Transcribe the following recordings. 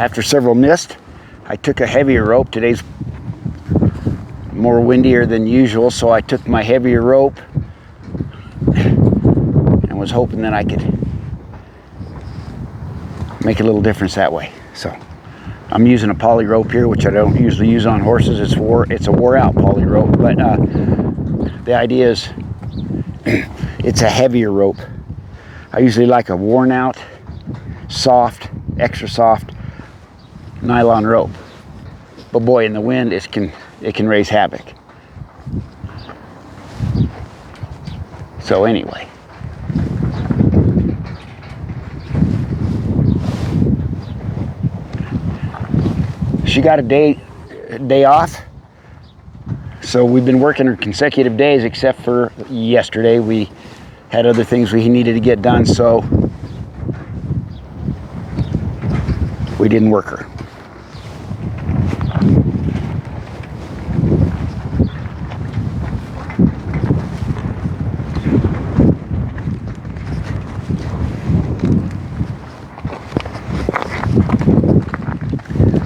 after several missed, I took a heavier rope. Today's more windier than usual, so I took my heavier rope and was hoping that I could make a little difference that way. So I'm using a poly rope here, which I don't usually use on horses. It's a wore out poly rope, but the idea is it's a heavier rope. I usually like a worn out, soft, extra soft nylon rope. But boy, in the wind, it can raise havoc. So anyway. She got a day off. So we've been working her consecutive days, except for yesterday. We had other things we needed to get done, so we didn't work her.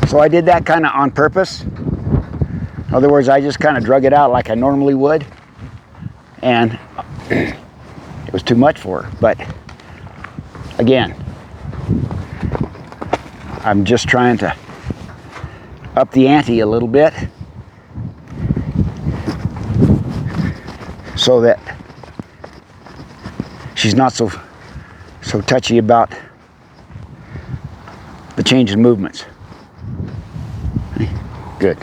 So I did that kind of on purpose. In other words, I just kind of drug it out like I normally would, and it was too much for her. But again, I'm just trying to up the ante a little bit so that she's not so touchy about the change in movements. Good.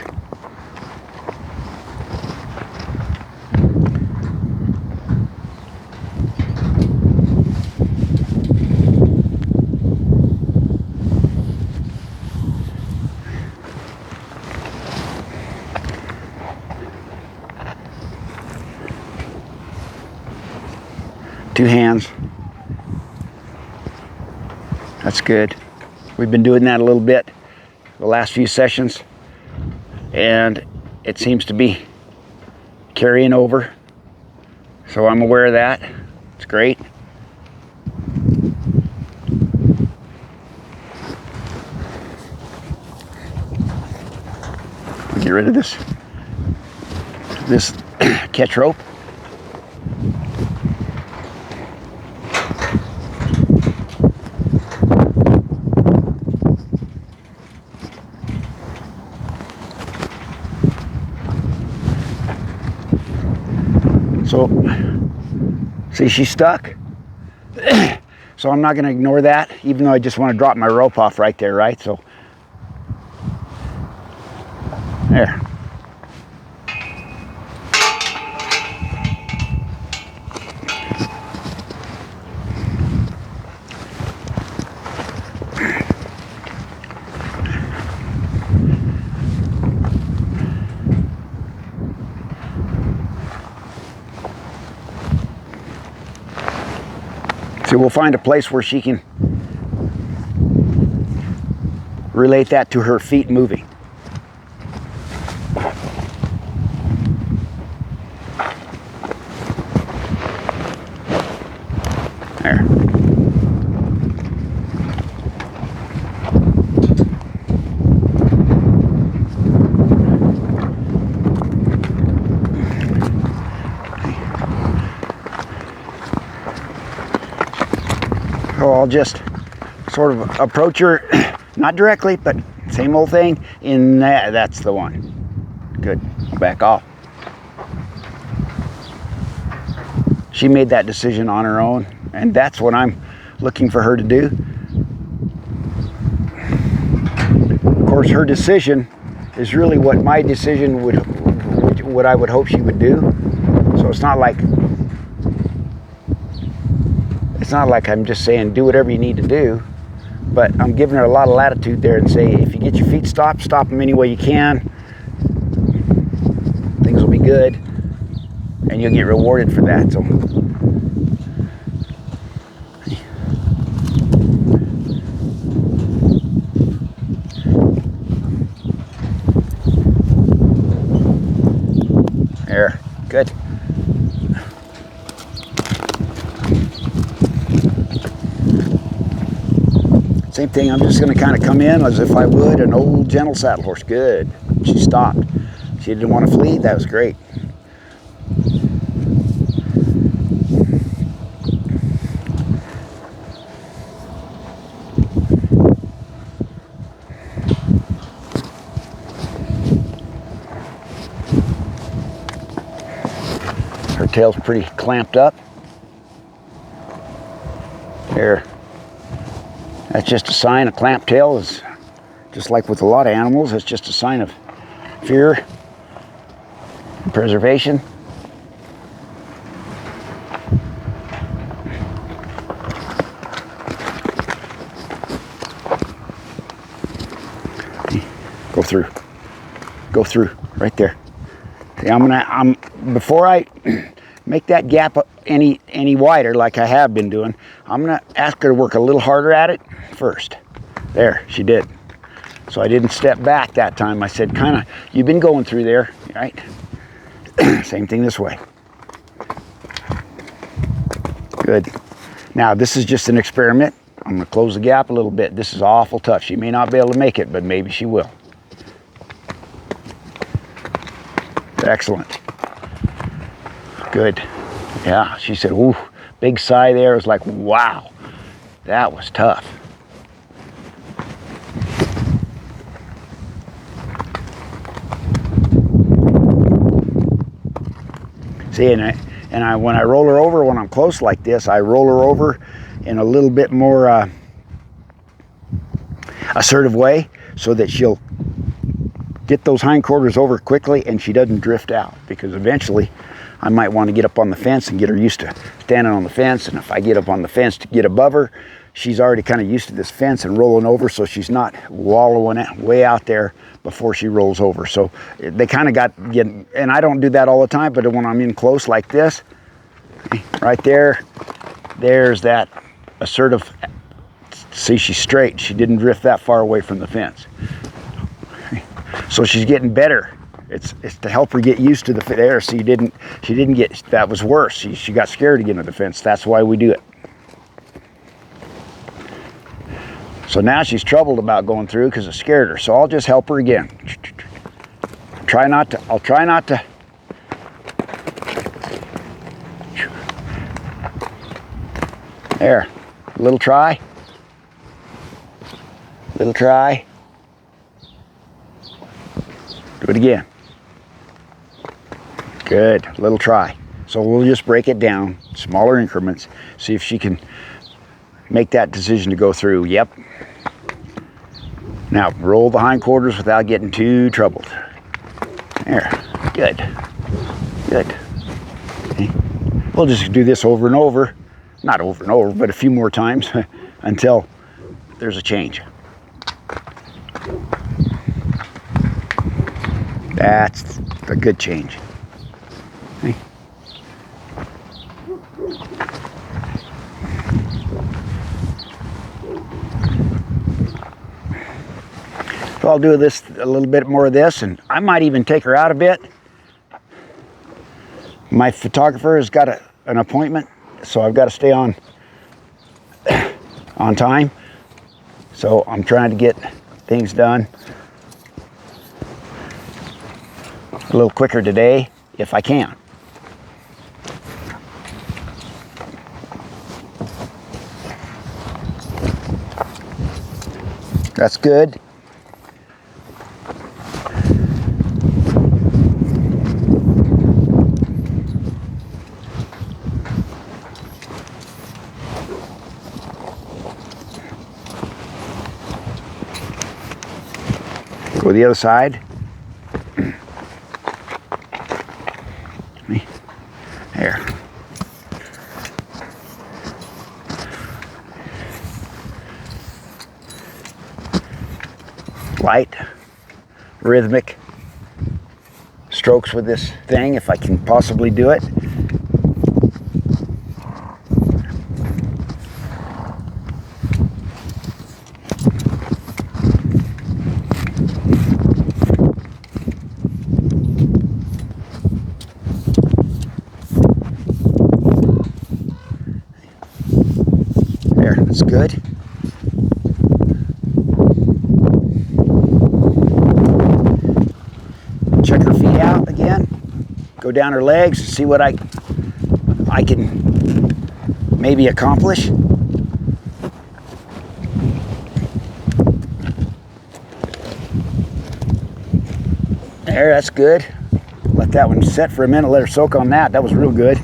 Two hands. That's good. We've been doing that a little bit the last few sessions, and it seems to be carrying over. So I'm aware of that. It's great. Get rid of this catch rope. So, see, she's stuck. So I'm not going to ignore that, even though I just want to drop my rope off right there, right? So, there. So we'll find a place where she can relate that to her feet moving. There. So I'll just sort of approach her, not directly, but same old thing. In that's the one. Good. I'll back off. She made that decision on her own, and that's what I'm looking for her to do. Of course, her decision is really what my decision what I would hope she would do. So it's not like I'm just saying do whatever you need to do, but I'm giving her a lot of latitude there and say, if you get your feet stopped, stop them any way you can. Things will be good, and you'll get rewarded for that. So there, good. Same thing, I'm just going to kind of come in as if I would an old gentle saddle horse. Good. She stopped. She didn't want to flee. That was great. Her tail's pretty clamped up. There. That's just a sign. A clamped tail is just like with a lot of animals. It's just a sign of fear and preservation. Go through. Go through. Right there. See, before I make that gap any wider like I have been doing, I'm going to ask her to work a little harder at it first. There, she did. So I didn't step back that time. I said, kind of, you've been going through there, right? Same thing this way. Good. Now, this is just an experiment. I'm going to close the gap a little bit. This is awful tough. She may not be able to make it, but maybe she will. Excellent. Good. Yeah, she said, ooh, big sigh there. It was like, wow, that was tough. See, and when I roll her over, when I'm close like this, I roll her over in a little bit more assertive way so that she'll get those hindquarters over quickly and she doesn't drift out, because eventually I might want to get up on the fence and get her used to standing on the fence. And if I get up on the fence to get above her, she's already kind of used to this fence and rolling over, so she's not wallowing way out there before she rolls over. So they kind of got getting, and I don't do that all the time, but when I'm in close like this, right there, there's that assertive, see, she's straight. She didn't drift that far away from the fence. So she's getting better. It's to help her get used to the there. So she didn't get, that was worse. She got scared to get into the fence. That's why we do it. So now she's troubled about going through because it scared her. So I'll just help her again. I'll try not to. There, little try. Little try. Do it again. Good, little try. So we'll just break it down, smaller increments, see if she can make that decision to go through. Yep. Now roll the hindquarters without getting too troubled. There, good, good. Okay. We'll just do this over and over, not over and over, but a few more times until there's a change. That's a good change. Okay. So I'll do this, a little bit more of this, and I might even take her out a bit. My photographer has got an appointment, so I've got to stay on time. So I'm trying to get things done a little quicker today, if I can. That's good. Go to the other side. There. Light, rhythmic strokes with this thing, if I can possibly do it. There, that's good. go down her legs and see what I can maybe accomplish. There, that's good. Let that one set for a minute, let her soak on that. That was real good.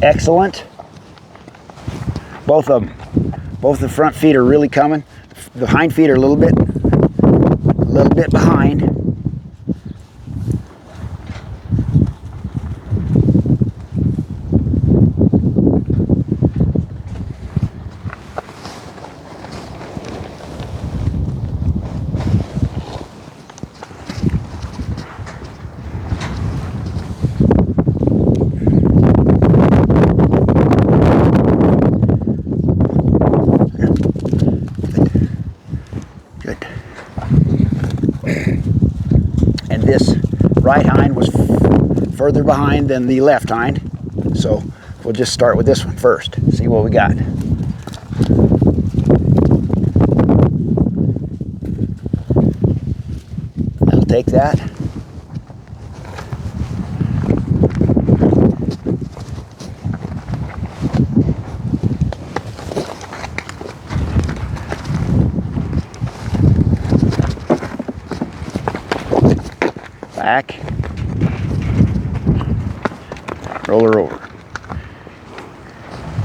Excellent. Both of them. Both the front feet are really coming. The hind feet are a little bit behind. This right hind was further behind than the left hind, so we'll just start with this one first, see what we got. I'll take that. Back, roll her over.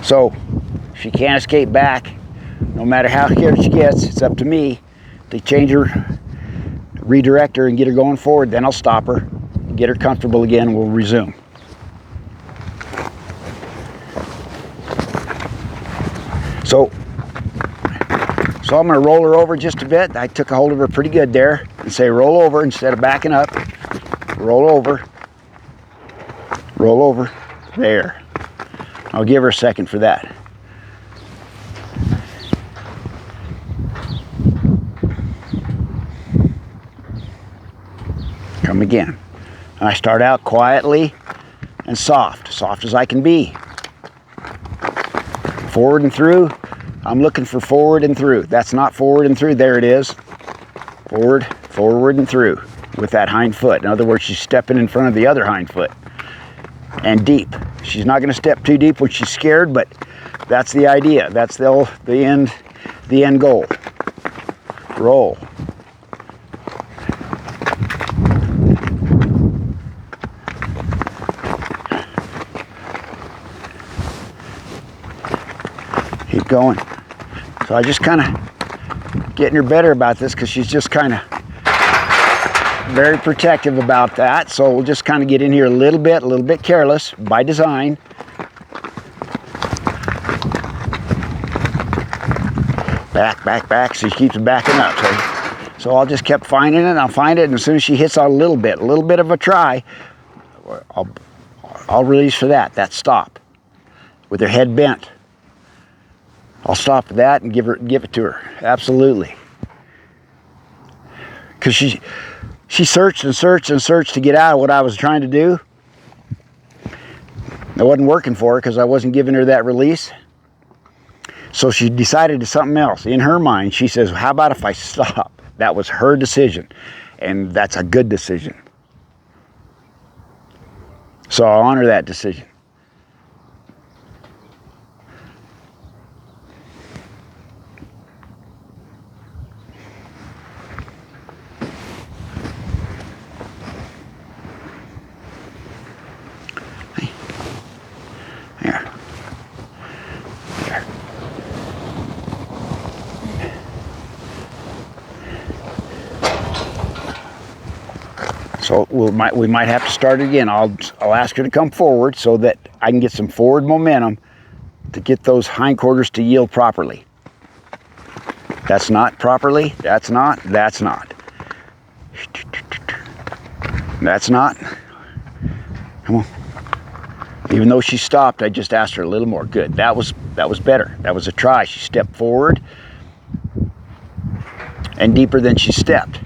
So she can't escape back. No matter how scared she gets, it's up to me to change her, redirect her, and get her going forward. Then I'll stop her, get her comfortable again, and we'll resume. So I'm going to roll her over just a bit. I took a hold of her pretty good there and say roll over instead of backing up. Roll over, there. I'll give her a second for that. Come again. I start out quietly and soft as I can be. Forward and through. I'm looking for forward and through. That's not forward and through. There it is. Forward and through with that hind foot. In other words, she's stepping in front of the other hind foot. And deep. She's not going to step too deep when she's scared, but that's the idea. That's the end goal. Roll. Keep going. So I just kind of getting her better about this because she's just kind of very protective about that. So we'll just kind of get in here a little bit careless by design. Back. So she keeps backing up. So I'll just keep finding it. I'll find it, and as soon as she hits on a little bit of a try, I'll release for that. That stop with her head bent. I'll stop that and give it to her. Absolutely. Because she searched to get out of what I was trying to do. It wasn't working for her because I wasn't giving her that release. So she decided to something else. In her mind, she says, how about if I stop? That was her decision. And that's a good decision. So I'll honor that decision. So we might have to start again. I'll ask her to come forward so that I can get some forward momentum to get those hindquarters to yield properly. That's not properly. That's not. That's not. That's not. Come on. Even though she stopped, I just asked her a little more. Good. That was better. That was a try. She stepped forward and deeper than she stepped.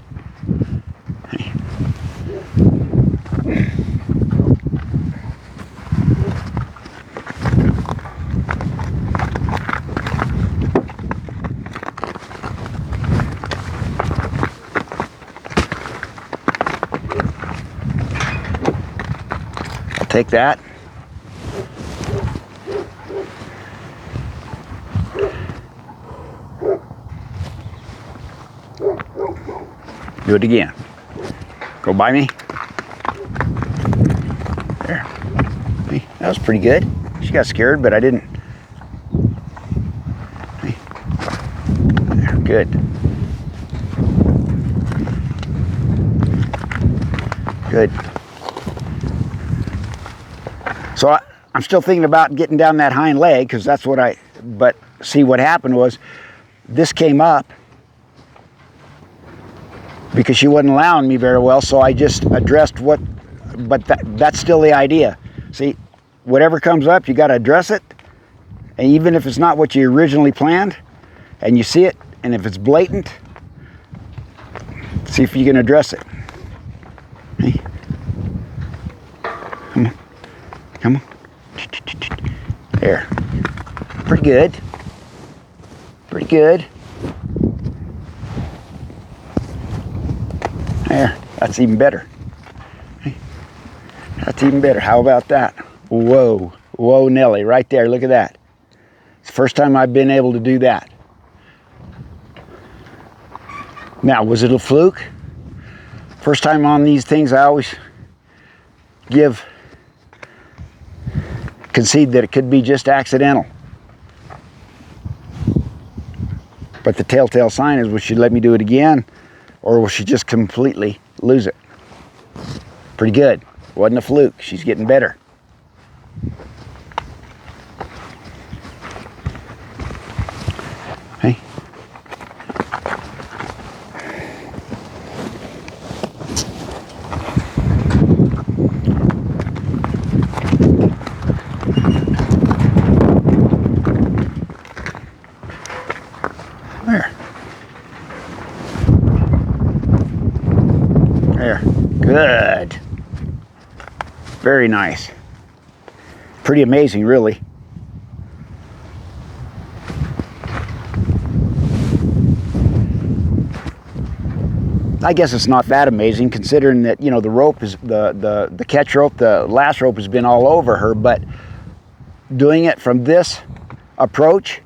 take that. Do it again. Go by me. There. See, that was pretty good. She got scared, but I didn't. See? There, good. Good. So I'm still thinking about getting down that hind leg, because that's what but see, what happened was this came up because she wasn't allowing me very well, so I just addressed but that's still the idea. See, whatever comes up, you got to address it, and even if it's not what you originally planned, and you see it, and if it's blatant, see if you can address it. Hey. Come on. Come on. There. Pretty good. Pretty good. There. That's even better. That's even better. How about that? Whoa. Whoa, Nelly. Right there. Look at that. It's the first time I've been able to do that. Now, was it a fluke? First time on these things, I always concede that it could be just accidental. But the telltale sign is, will she let me do it again, or will she just completely lose it? Pretty good. Wasn't a fluke. She's getting better. Hey. There. There. Good. Very nice. Pretty amazing, really. I guess it's not that amazing, considering that, you know, the rope is the catch rope, the last rope has been all over her, but doing it from this approach,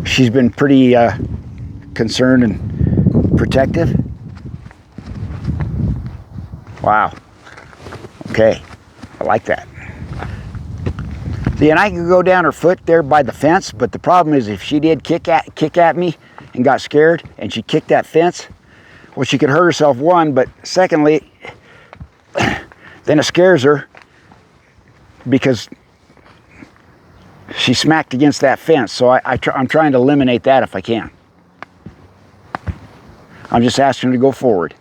she's been pretty concerned and protective. Wow. Okay, I like that. See, and I could go down her foot there by the fence, but the problem is if she did kick at me and got scared and she kicked that fence, well, she could hurt herself, one, but secondly, then it scares her because she smacked against that fence. So I'm trying to eliminate that if I can. I'm just asking her to go forward.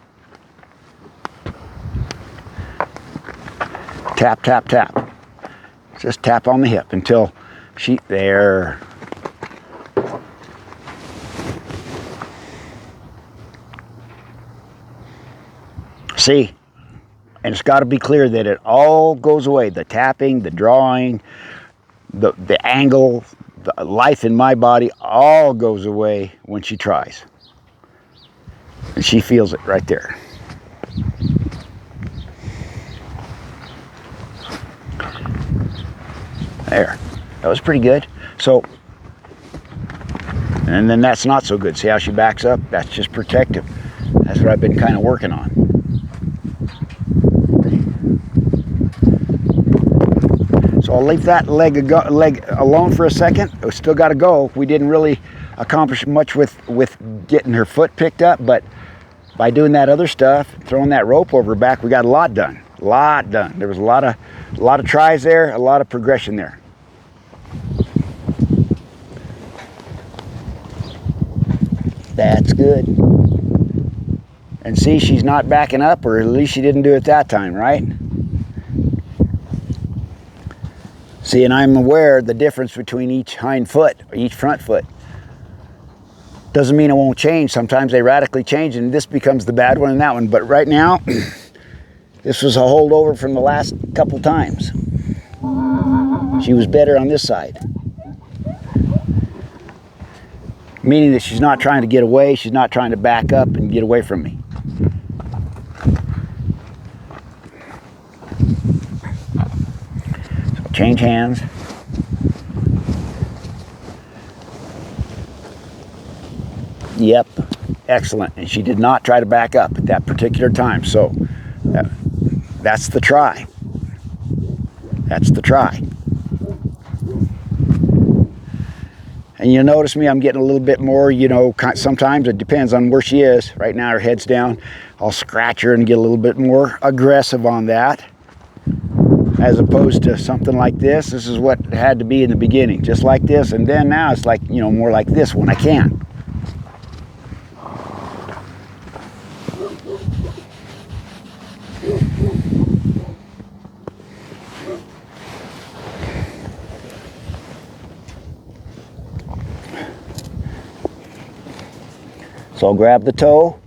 Tap, tap, tap. Just tap on the hip until there. See, and it's got to be clear that it all goes away. The tapping, the drawing, the angle, the life in my body, all goes away when she tries. And she feels it right there. There, that was pretty good. So, and then that's not so good. See how she backs up? That's just protective. That's what I've been kind of working on. So I'll leave that leg alone for a second. We still got to go. We didn't really accomplish much with getting her foot picked up, but by doing that other stuff, throwing that rope over her back, we got a lot done. A lot done. There was a lot of tries there, a lot of progression there. That's good. And see, she's not backing up, or at least she didn't do it that time, right? See, and I'm aware of the difference between each hind foot, or each front foot. Doesn't mean it won't change. Sometimes they radically change, and this becomes the bad one and that one. But right now, this was a holdover from the last couple times. She was better on this side. Meaning that she's not trying to get away, she's not trying to back up and get away from me. change hands. Yep, excellent. And she did not try to back up at that particular time. So that's the try. That's the try. And you'll notice me, I'm getting a little bit more, you know, sometimes it depends on where she is. Right now her head's down. I'll scratch her and get a little bit more aggressive on that. As opposed to something like this. This is what it had to be in the beginning. Just like this. And then now it's like, you know, more like this when I can. So I'll grab the toe,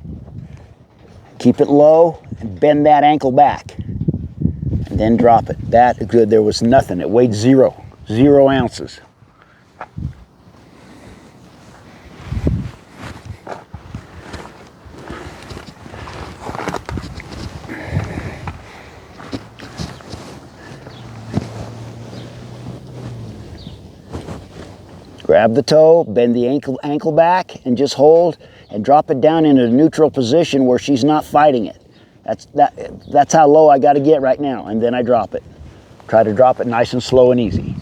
keep it low, and bend that ankle back. And then drop it. That is good. There was nothing. It weighed 0 ounces. Grab the toe, bend the ankle back, and just hold and drop it down into a neutral position where she's not fighting it. That's how low I got to get right now, and then I drop it. Try to drop it nice and slow and easy.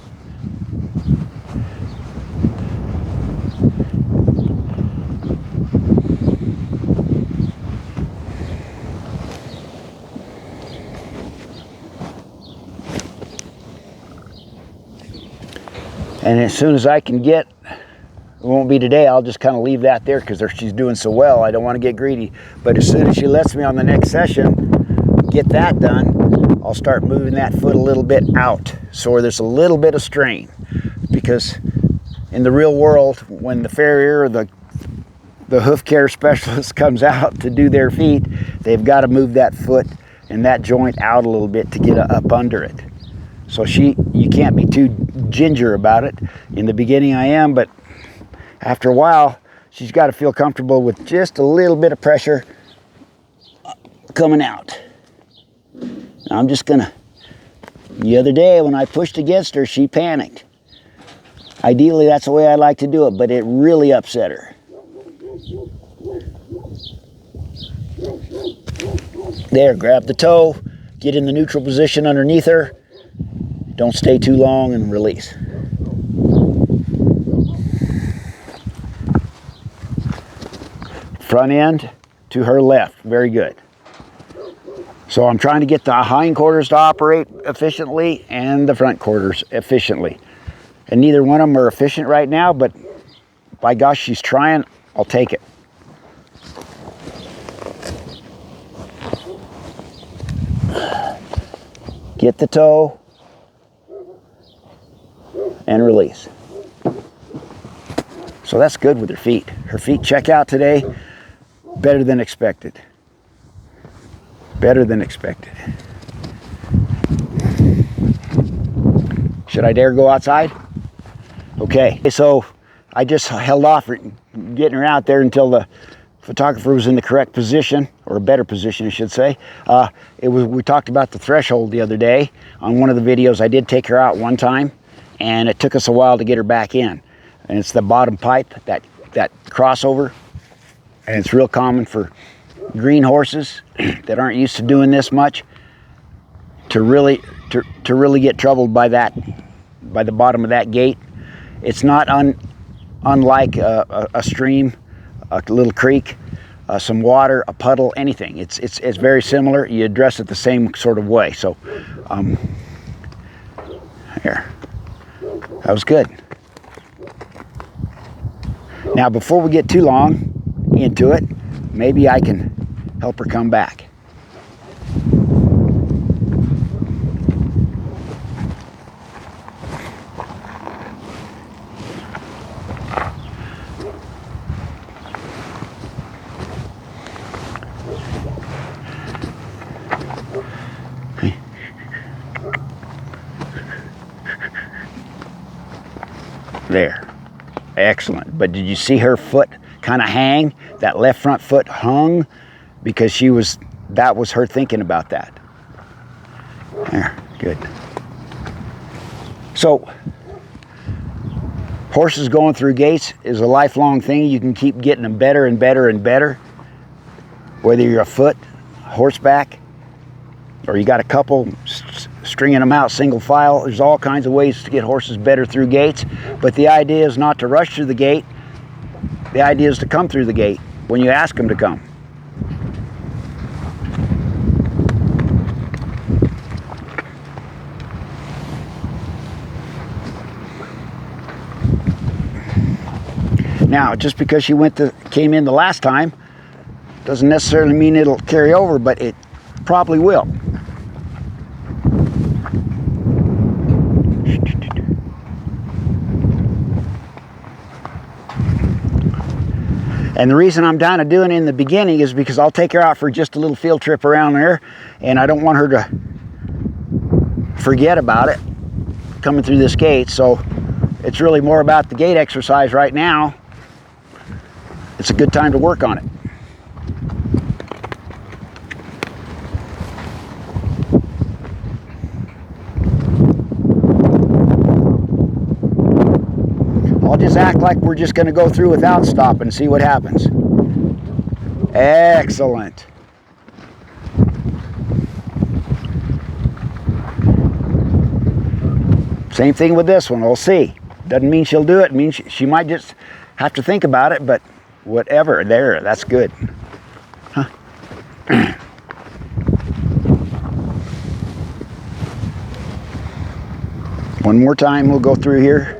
And as soon as I can get, it won't be today, I'll just kind of leave that there because she's doing so well. I don't want to get greedy. But as soon as she lets me on the next session, get that done, I'll start moving that foot a little bit out so there's a little bit of strain. Because in the real world, when the farrier or the hoof care specialist comes out to do their feet, they've got to move that foot and that joint out a little bit to get up under it. So you can't be too ginger about it. In the beginning I am, but after a while, she's got to feel comfortable with just a little bit of pressure coming out. Now I'm just gonna, the other day when I pushed against her, she panicked. Ideally, that's the way I like to do it, but it really upset her. There, grab the toe, get in the neutral position underneath her. Don't stay too long and release. Front end to her left, very good. So I'm trying to get the hind quarters to operate efficiently and the front quarters efficiently. And neither one of them are efficient right now, but by gosh, she's trying, I'll take it. Get the toe and release. So that's good with her feet. Her feet check out today better than expected. Better than expected. Should I dare go outside? Okay, so I just held off getting her out there until the photographer was in the correct position, or a better position, I should say. We talked about the threshold the other day. On one of the videos, I did take her out one time, and it took us a while to get her back in. And it's the bottom pipe, that crossover. And it's real common for green horses that aren't used to doing this much to really get troubled by the bottom of that gate. It's not unlike a stream, a little creek, some water, a puddle, anything. It's very similar. You address it the same sort of way. So here, that was good. Now before we get too long into it, maybe I can help her come back. There. Excellent. But did you see her foot kind of hang? That left front foot hung because that was her thinking about that. There, good. So horses going through gates is a lifelong thing. You can keep getting them better and better and better. Whether you're afoot, horseback, or you got a couple stringing them out single file, there's all kinds of ways to get horses better through gates. But the idea is not to rush through the gate. The idea is to come through the gate when you ask them to come. Now, just because she came in the last time doesn't necessarily mean it'll carry over, but it probably will. And the reason I'm down to doing it in the beginning is because I'll take her out for just a little field trip around there, and I don't want her to forget about it coming through this gate. So it's really more about the gate exercise right now. It's a good time to work on it. I'll just act like we're just going to go through without stopping and see what happens. Excellent. Same thing with this one. We'll see. Doesn't mean she'll do it. It means she might just have to think about it, but whatever. There, that's good. Huh. One more time, we'll go through here.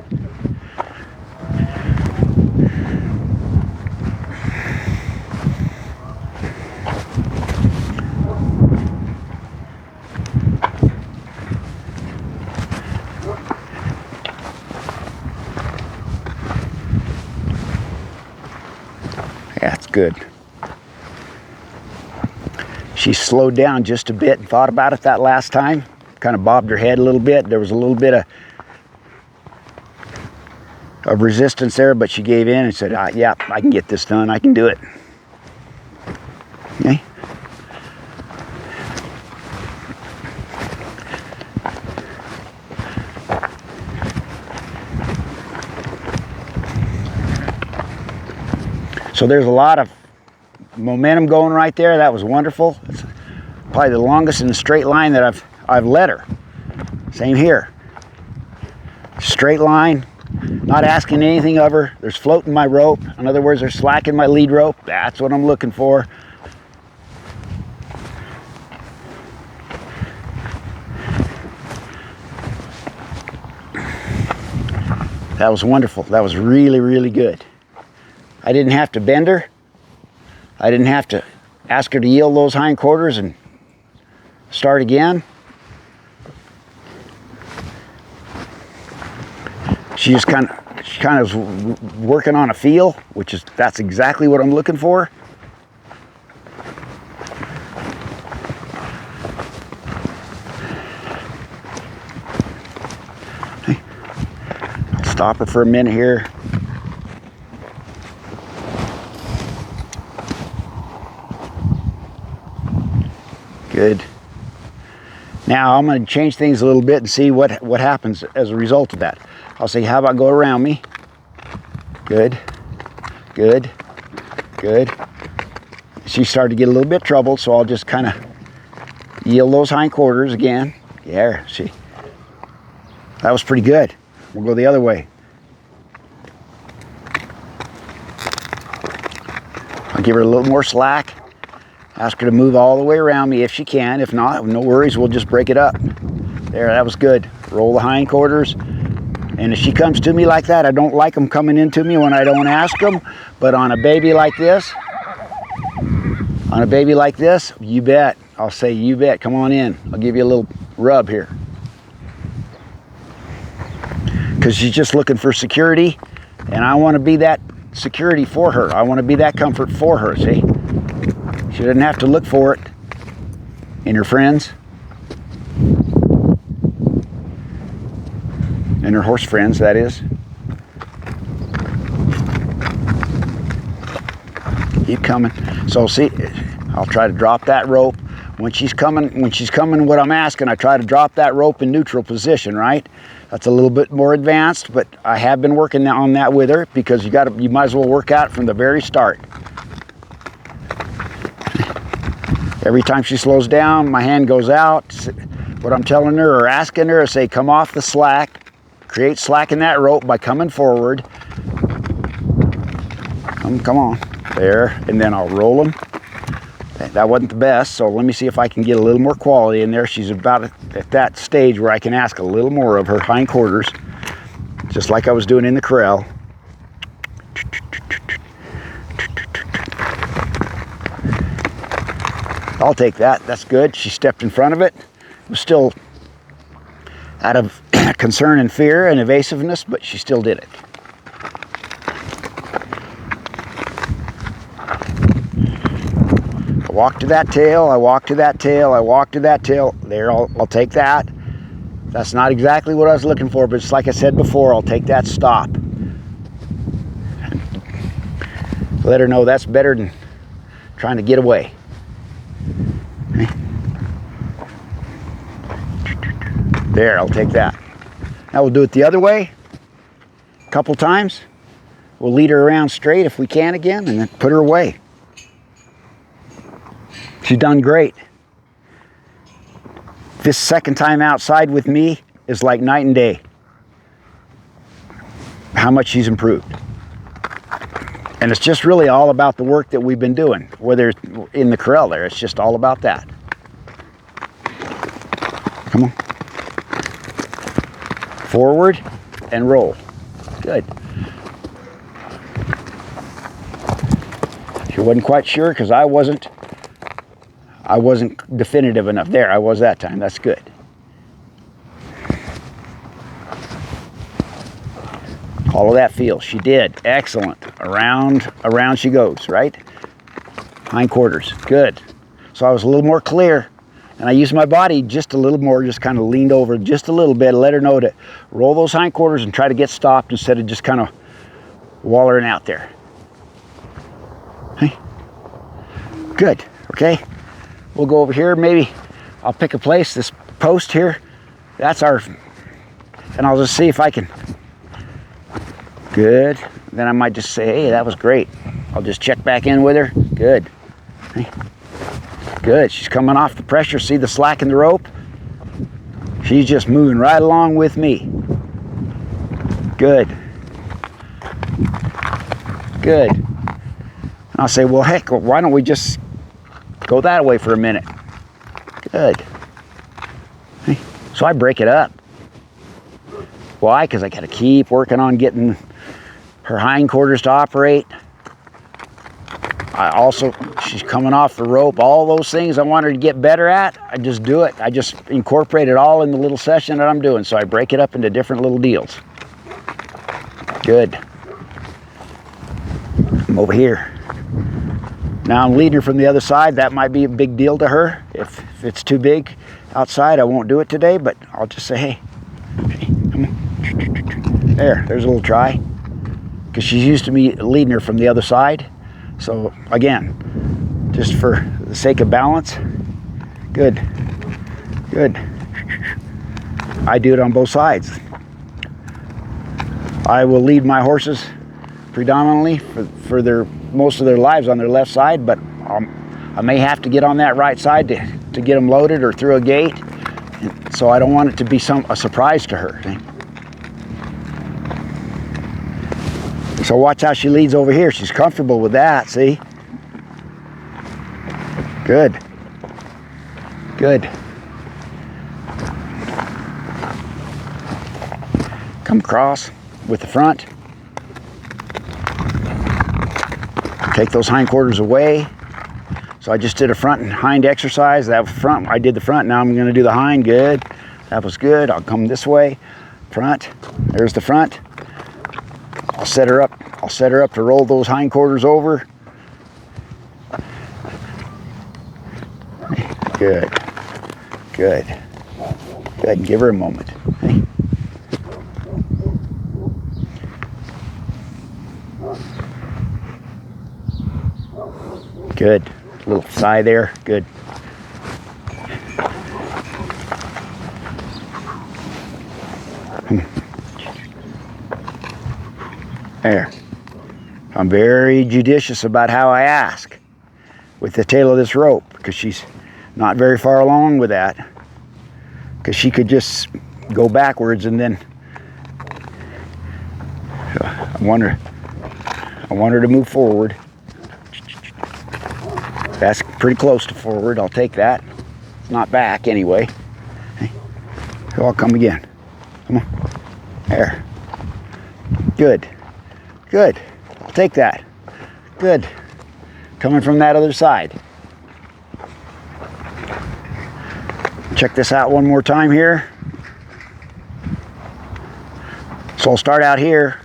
That's good. She slowed down just a bit and thought about it that last time. Kind of bobbed her head a little bit. There was a little bit of resistance there, but she gave in and said, yeah, I can get this done. I can do it. Okay. So there's a lot of momentum going right there. That was wonderful. It's probably the longest in a straight line that I've led her. Same here. Straight line, not asking anything of her. There's floating my rope. In other words, there's slacking my lead rope. That's what I'm looking for. That was wonderful. That was really, really good. I didn't have to bend her. I didn't have to ask her to yield those hindquarters and start again. She kind of was working on a feel, that's exactly what I'm looking for. Okay. I'll stop her for a minute here. Good. Now I'm going to change things a little bit and see what happens as a result of that. I'll say, how about go around me? Good, good, good. She started to get a little bit troubled, so I'll just kind of yield those hindquarters again. Yeah, see. That was pretty good. We'll go the other way. I'll give her a little more slack. Ask her to move all the way around me if she can. If not, no worries, we'll just break it up. There, that was good. Roll the hindquarters. And if she comes to me like that, I don't like them coming into me when I don't ask them. But on a baby like this, you bet. I'll say, you bet, come on in. I'll give you a little rub here. Because she's just looking for security, and I want to be that security for her. I want to be that comfort for her, see? She doesn't have to look for it in her friends, in her horse friends, that is. Keep coming. So see, I'll try to drop that rope. when she's coming, what I'm asking, I try to drop that rope in neutral position, right? That's a little bit more advanced, but I have been working on that with her, because you might as well work out from the very start. Every time she slows down, my hand goes out. What I'm telling her or asking her is say, come off the slack, create slack in that rope by coming forward. Come on, there, and then I'll roll them. That wasn't the best, so let me see if I can get a little more quality in there. She's about at that stage where I can ask a little more of her hindquarters, just like I was doing in the corral. I'll take that. That's good. She stepped in front of it. It was still out of concern and fear and evasiveness, but she still did it. I walk to that tail, I walk to that tail, I walk to that tail. There, I'll take that. That's not exactly what I was looking for, but just like I said before, I'll take that stop. Let her know that's better than trying to get away. There, I'll take that. Now we'll do it the other way a couple times. We'll lead her around straight if we can again, and then put her away. She's done great. This second time outside with me is like night and day. How much she's improved. And it's just really all about the work that we've been doing, whether it's in the corral there, it's just all about that. Come on. Forward and roll. Good. She wasn't quite sure because I wasn't definitive enough. There, I was that time. That's good. Follow that feel. She did. Excellent. Around she goes, right? Hindquarters. Good. So I was a little more clear, and I used my body just a little more, just kind of leaned over just a little bit, let her know to roll those hindquarters and try to get stopped instead of just kind of wallering out there. Hey. Good. Okay. We'll go over here. Maybe I'll pick a place, this post here. That's our, and I'll just see if I can. Good. Then I might just say, hey, that was great. I'll just check back in with her. Good. Hey. Good. She's coming off the pressure. See the slack in the rope? She's just moving right along with me. Good. Good. And I'll say, well, heck, why don't we just go that way for a minute? Good. Hey. So I break it up. Why? Because I got to keep working on getting her hindquarters to operate. She's coming off the rope. All those things I want her to get better at, I just do it. I just incorporate it all in the little session that I'm doing. So I break it up into different little deals. Good. I'm over here. Now I'm leading her from the other side. That might be a big deal to her. If it's too big outside, I won't do it today, but I'll just say, hey, come on. There's a little try. Because she's used to me leading her from the other side. So again, just for the sake of balance, good, good. I do it on both sides. I will lead my horses predominantly for most of their lives on their left side, but I may have to get on that right side to get them loaded or through a gate. So I don't want it to be a surprise to her. So watch how she leads over here. She's comfortable with that, see? Good. Good. Come across with the front. Take those hindquarters away. So I just did a front and hind exercise. That front, I did the front, now I'm gonna do the hind. Good. That was good. I'll come this way. Front. There's the front. I'll set her up to roll those hindquarters over. Good. Good. Good. Give her a moment. Good. A little thigh there. Good. There. I'm very judicious about how I ask with the tail of this rope, because she's not very far along with that, because she could just go backwards, and then I want her to move forward. That's pretty close to forward. I'll take that. It's not back anyway. So I'll come again. Come on. There. Good. Good. I'll take that. Good. Coming from that other side. Check this out one more time here. So I'll start out here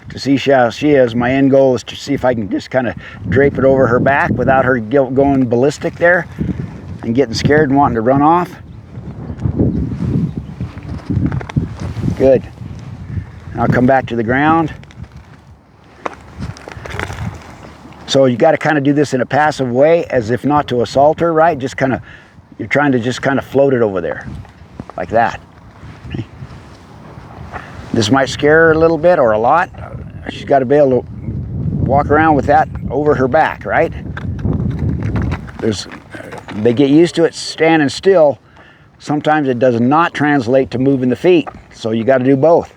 to see how she is. My end goal is to see if I can just kind of drape it over her back without her going ballistic there and getting scared and wanting to run off. Good. And I'll come back to the ground. So you got to kind of do this in a passive way, as if not to assault her, right? Just kind of, you're trying to just kind of float it over there, like that. Okay. This might scare her a little bit or a lot. She's got to be able to walk around with that over her back, right? They get used to it standing still. Sometimes it does not translate to moving the feet, so you got to do both.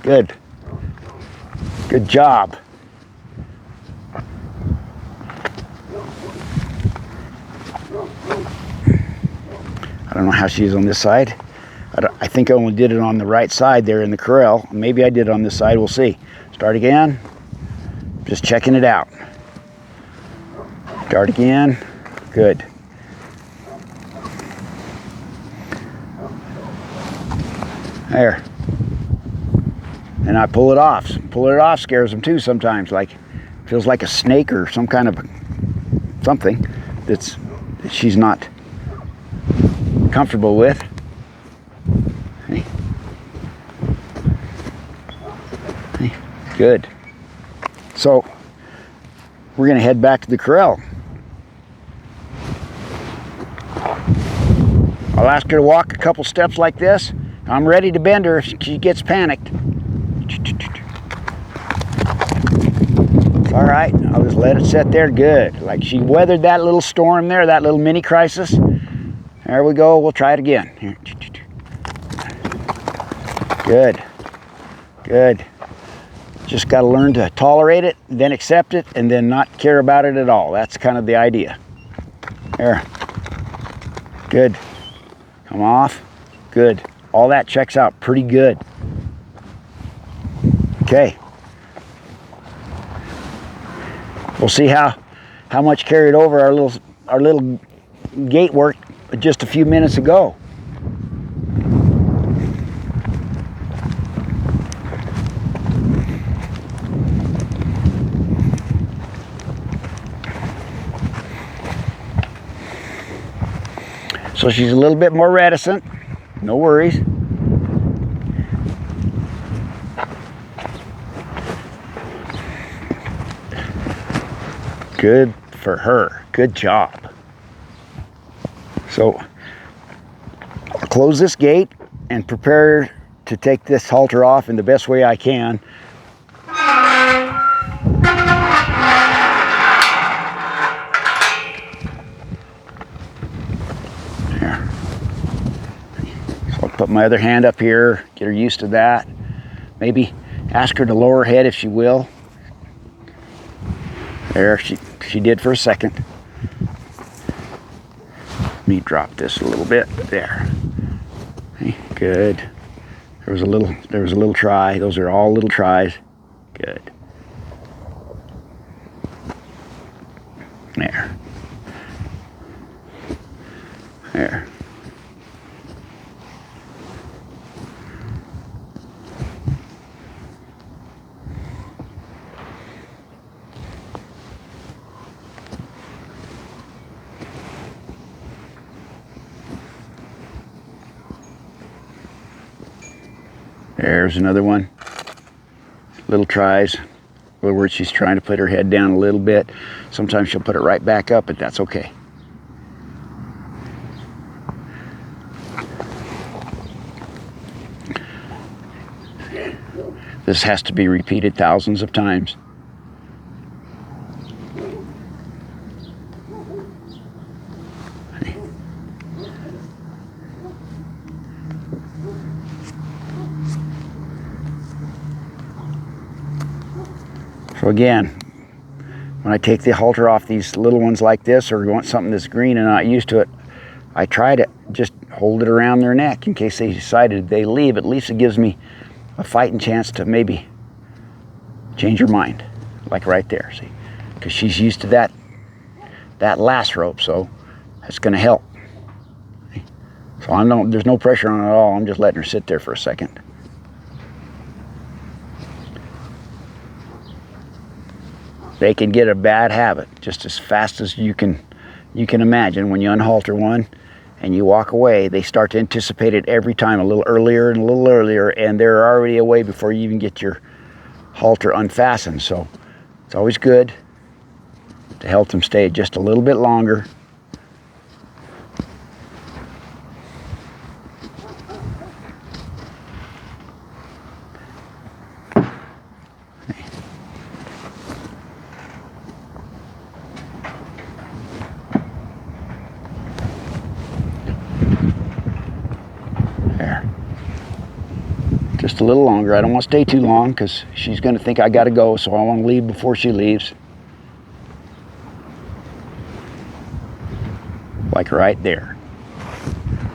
Good. Good job. I don't know how she is on this side. I think I only did it on the right side there in the corral. Maybe I did it on this side. We'll see. Start again. Just checking it out. Start again. Good. There. And I pull it off. Pulling it off scares them too sometimes. Like, feels like a snake or some kind of something that she's not comfortable with. Hey. Hey. Good. So we're going to head back to the corral. I'll ask her to walk a couple steps like this. I'm ready to bend her if she gets panicked. All right, I'll just let it sit there. Good. Like she weathered that little storm there, that little mini crisis. There we go. We'll try it again. Here. Good. Good. Just got to learn to tolerate it, then accept it, and then not care about it at all. That's kind of the idea. There. Good. Come off. Good. All that checks out pretty good. Okay. We'll see how much carried over our little gate work just a few minutes ago. So she's a little bit more reticent. No worries. Good for her. Good job. So I'll close this gate and prepare to take this halter off in the best way I can. There. So I'll put my other hand up here, get her used to that. Maybe ask her to lower her head if she will. There, she did for a second. Let me drop this a little bit. There. Okay, good. There was a little try. Those are all little tries. Good. There. There. There's another one. Little tries. In other words, she's trying to put her head down a little bit. Sometimes she'll put it right back up, but that's okay. This has to be repeated thousands of times. So again, when I take the halter off these little ones like this, or want something that's green and not used to it, I try to just hold it around their neck in case they decided they leave. At least it gives me a fighting chance to maybe change her mind, like right there, see? Because she's used to that last rope, so that's going to help. So there's no pressure on it at all. I'm just letting her sit there for a second. They can get a bad habit just as fast as you can imagine. When you unhalter one and you walk away, they start to anticipate it every time a little earlier and a little earlier, and they're already away before you even get your halter unfastened. So it's always good to help them stay just a little bit longer. There. Just a little longer. I don't want to stay too long because she's going to think I got to go, so I want to leave before she leaves. Like right there.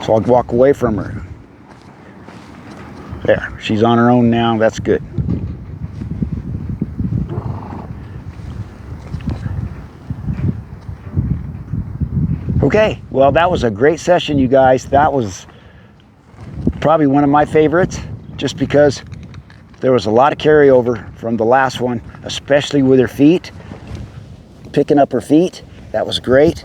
So I'll walk away from her. There. She's on her own now. That's good. Okay. Well, that was a great session, you guys. That was probably one of my favorites, just because there was a lot of carryover from the last one, especially with her feet, picking up her feet. That was great.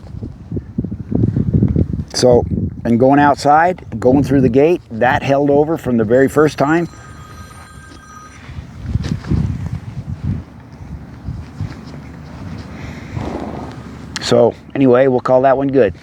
So, and going outside, going through the gate, that held over from the very first time. So anyway, we'll call that one good.